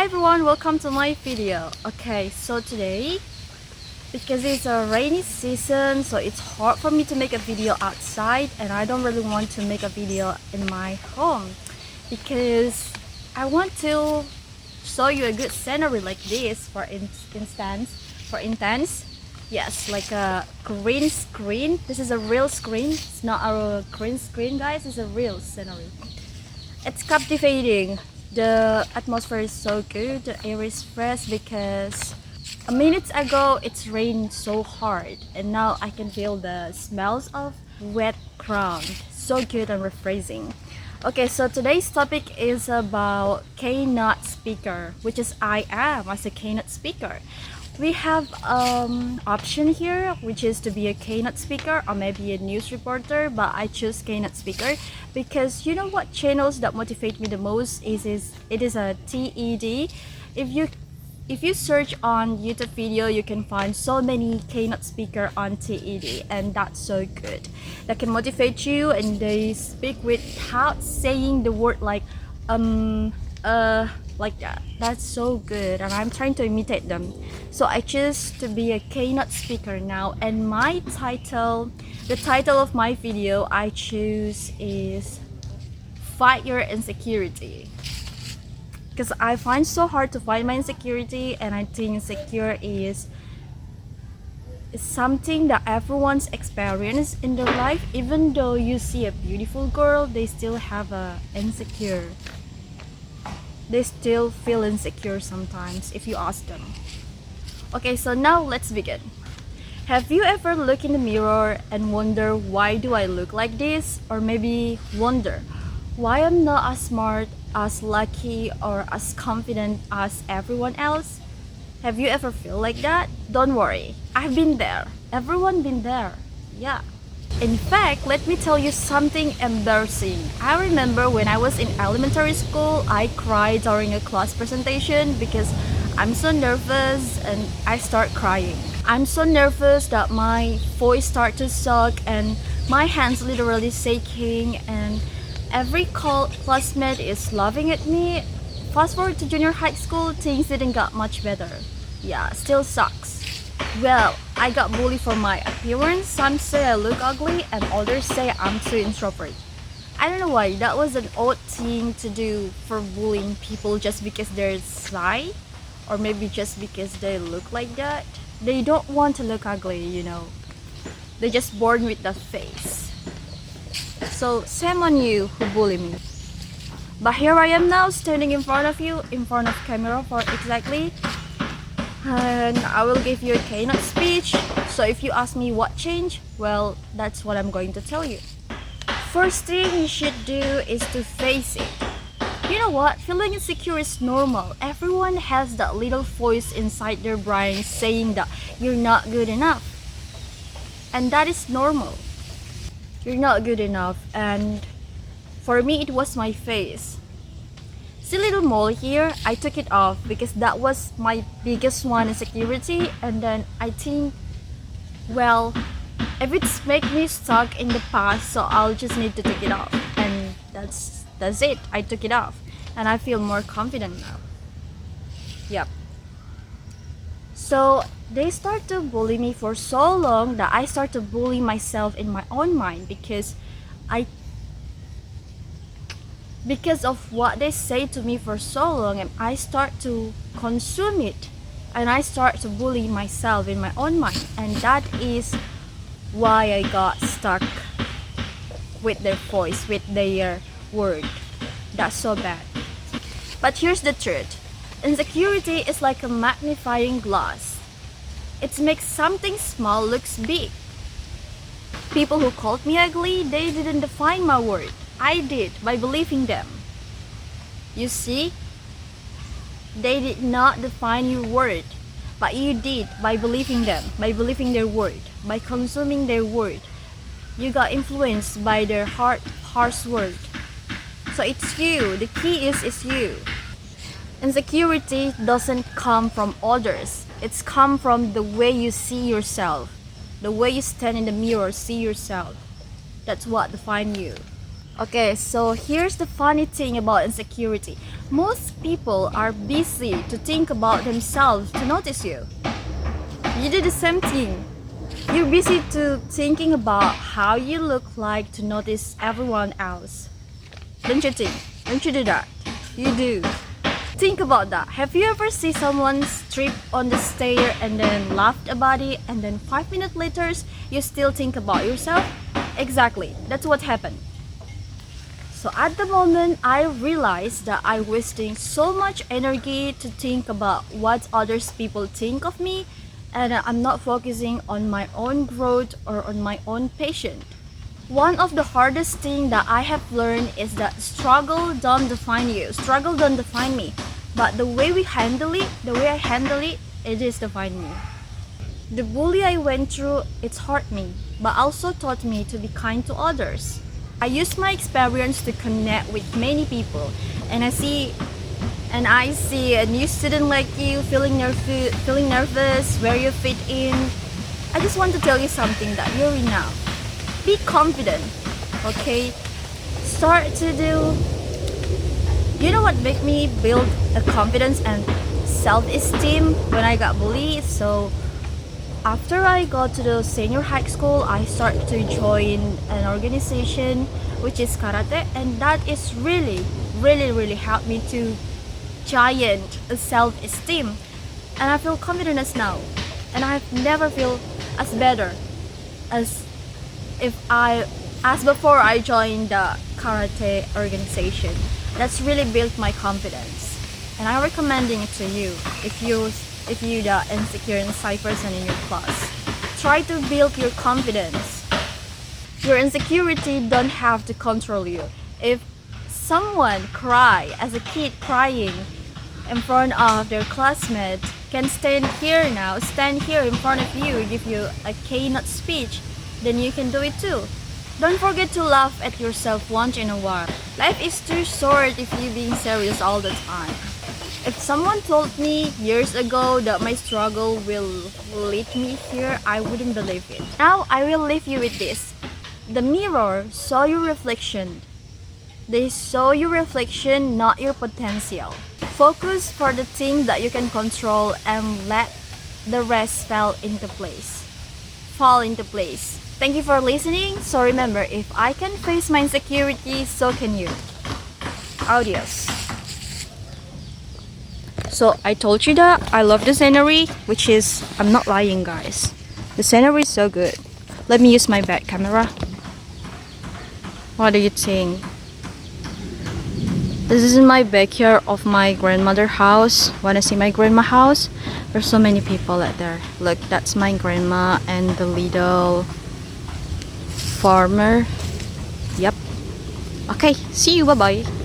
Hi everyone, welcome to my video. Okay, so today, because it's a rainy season, so it's hard for me to make a video outside, and I don't really want to make a video in my home because I want to show you a good scenery like this. For instance, yes, like a green screen. This is a real screen. It's not a green screen, guys. It's a real scenery. It's captivating. The atmosphere is so good. The air is fresh because a minute ago it's rained so hard, and now I can feel the smells of wet ground. So good and refreshing. Okay, so today's topic is about keynote speaker, which is I am as a keynote speaker. We have option here, which is to be a keynote speaker or maybe a news reporter, but I choose keynote speaker because you know what channels that motivate me the most is it is a TED. If you search on YouTube video, you can find so many keynote speaker on TED, and that's so good. That can motivate you, and they speak without saying the word like that. That's so good, and I'm trying to imitate them. So I choose to be a keynote speaker now, and the title of my video I choose is Fight Your Insecurity. Because I find so hard to find my insecurity, and I think insecure is something that everyone's experienced in their life. Even though you see a beautiful girl, they still have a insecure. They still feel insecure sometimes if you ask them. Okay, so now let's begin. Have you ever looked in the mirror and wonder why do I look like this? Or maybe wonder why I'm not as smart, as lucky, or as confident as everyone else? Have you ever feel like that? Don't worry, I've been there. Everyone been there. Yeah. In fact, let me tell you something embarrassing. I remember when I was in elementary school, I cried during a class presentation because I'm so nervous and I start crying. I'm so nervous that my voice start to suck and my hands literally shaking, and every classmate is laughing at me. Fast forward to junior high school, things didn't get much better. Yeah, still sucks. Well, I got bullied for my appearance. Some say I look ugly and others say I'm too introvert. I don't know why, that was an odd thing to do for bullying people just because they're shy, or maybe just because they look like that. They don't want to look ugly, you know. They're just born with the face. So shame on you who bully me. But here I am now, standing in front of you, in front of camera for exactly, and I will give you a keynote speech. So if you ask me what changed, well, that's what I'm going to tell you. First thing you should do is to face it. You know what? Feeling insecure is normal. Everyone has that little voice inside their brain saying that you're not good enough. And that is normal. You're not good enough, and for me it was my face. See little mole here? I took it off because that was my biggest one insecurity, and then I think, well, if it's make me stuck in the past, so I'll just need to take it off, and that's it. I took it off and I feel more confident now. Yep. So they start to bully me for so long that I start to bully myself in my own mind because of what they say to me for so long, and I start to consume it, and I start to bully myself in my own mind, and that is why I got stuck with their voice, with their word. That's so bad. But here's the truth. Insecurity is like a magnifying glass. It makes something small looks big. People who called me ugly, they didn't define my word. I did by believing them. You see? They did not define your word, but you did by believing them, by believing their word, by consuming their word. You got influenced by their harsh word. So it's you. The key is you. Insecurity doesn't come from others. It's come from the way you see yourself. The way you stand in the mirror, see yourself. That's what defines you. Okay, so here's the funny thing about insecurity. Most people are busy to think about themselves to notice you. You do the same thing. You're busy to thinking about how you look like to notice everyone else. Don't you think? Don't you do that? You do. Think about that. Have you ever seen someone trip on the stair and then laughed about it, and then 5 minutes later you still think about yourself? Exactly. That's what happened. So at the moment, I realized that I'm wasting so much energy to think about what others people think of me, and I'm not focusing on my own growth or on my own passion. One of the hardest thing that I have learned is that struggle don't define you. Struggle don't define me. But the way we handle it, the way I handle it, it is define me. The bully I went through, it's hurt me, but also taught me to be kind to others. I use my experience to connect with many people, and I see a new student like you feeling nervous, where you fit in. I just want to tell you something that you're enough. Be confident, okay? Start to do. You know what made me build a confidence and self-esteem when I got bullied? So after I got to the senior high school, I started to join an organization which is karate, and that is really helped me to giant self-esteem, and I feel confident as now, and I've never feel as better as as before I joined the karate organization. That's really built my confidence, and I'm recommending it to you if you the insecure and shy person in your class. Try to build your confidence. Your insecurity don't have to control you. If someone cry as a kid crying in front of their classmates can stand here in front of you, give you a keynote speech, then you can do it too. Don't forget to laugh at yourself once in a while. Life is too short if you're being serious all the time. If someone told me years ago that my struggle will lead me here, I wouldn't believe it. Now I will leave you with this. The mirror saw your reflection. They saw your reflection, not your potential. Focus for the thing that you can control and let the rest fall into place. Thank you for listening. So remember, if I can face my insecurities, so can you. Adios. So I told you that I love the scenery, which is, I'm not lying guys. The scenery is so good. Let me use my back camera. What do you think? This is in my backyard of my grandmother's house. Wanna see my grandma's house? There's so many people out there. Look, that's my grandma and the little farmer. Yep. Okay, see you, bye bye.